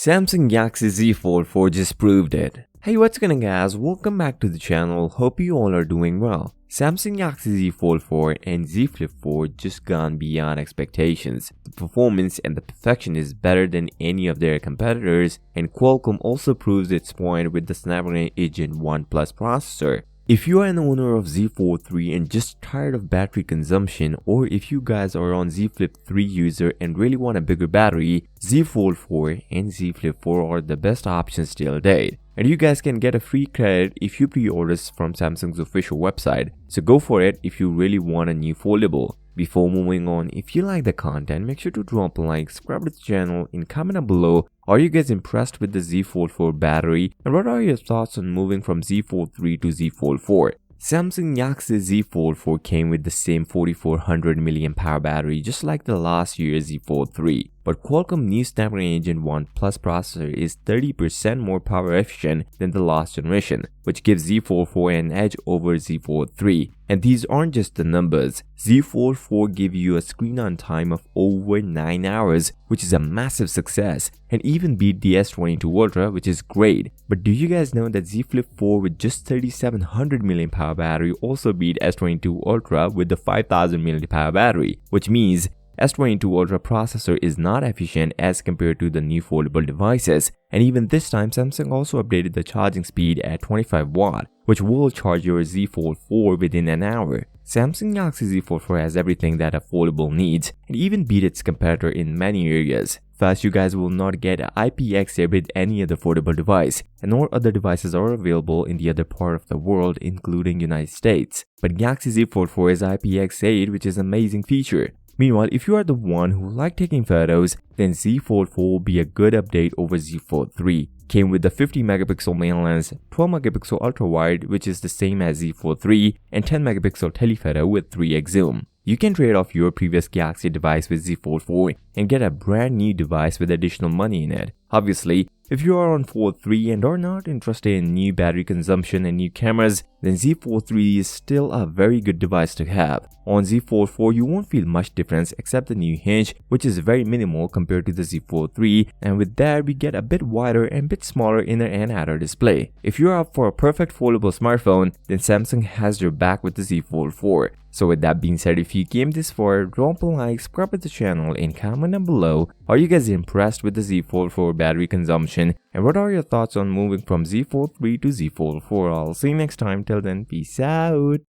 Samsung Galaxy Z Fold 4 just proved it. Hey, what's going on guys, welcome back to the channel, hope you all are doing well. Samsung Galaxy Z Fold 4 and Z Flip 4 just gone beyond expectations. The performance and the perfection is better than any of their competitors, and Qualcomm also proves its point with the Snapdragon Gen 1 Plus processor. If you are an owner of Z Fold 3 and just tired of battery consumption, or if you guys are on Z Flip 3 user and really want a bigger battery, Z Fold 4 and Z Flip 4 are the best options till date. And you guys can get a free credit if you pre-order from Samsung's official website, so go for it if you really want a new foldable. Before moving on, if you like the content, make sure to drop a like, subscribe to the channel, and comment down below. Are you guys impressed with the Z Fold 4 battery? And what are your thoughts on moving from Z Fold 3 to Z Fold 4? Samsung Galaxy Z Fold 4 came with the same 4400 mAh battery just like the last year's Z Fold 3. But Qualcomm new Snapdragon Gen 1 Plus processor is 30% more power efficient than the last generation, which gives Z Fold 4 an edge over Z Fold 3. And these aren't just the numbers. Z Fold 4 gives you a screen on time of over 9 hours, which is a massive success, and even beat the S22 Ultra, which is great. But do you guys know that Z Flip 4 with just 3700 mAh battery also beat S22 Ultra with the 5000 mAh battery, which means S22 Ultra processor is not efficient as compared to the new foldable devices, and even this time Samsung also updated the charging speed at 25 watt, which will charge your Z Fold 4 within an hour. Samsung Galaxy Z Fold 4 has everything that a foldable needs, and even beat its competitor in many areas. Thus, you guys will not get IPX8 with any other foldable device, and no other devices are available in the other part of the world, including United States. But Galaxy Z Fold 4 is IPX8, which is an amazing feature. Meanwhile, if you are the one who like taking photos, then Z Fold 4 will be a good update over Z Fold 3. Came with the 50 megapixel main lens, 12 megapixel ultra wide, which is the same as Z Fold 3, and 10 megapixel telephoto with 3x zoom. You can trade off your previous Galaxy device with Z Fold 4 and get a brand new device with additional money in it. Obviously, if you are on Fold 3 and are not interested in new battery consumption and new cameras, then Z Fold 3 is still a very good device to have. On Z Fold 4, you won't feel much difference except the new hinge, which is very minimal compared to the Z Fold 3, and with that we get a bit wider and bit smaller inner and outer display. If you are up for a perfect foldable smartphone, then Samsung has your back with the Z Fold 4. So with that being said, if you came this far, drop a like, subscribe to the channel, and comment down below. Are you guys impressed with the Z Fold 4 battery consumption? And what are your thoughts on moving from Z Fold 3 to Z Fold 4? I'll see you next time. Till then, peace out.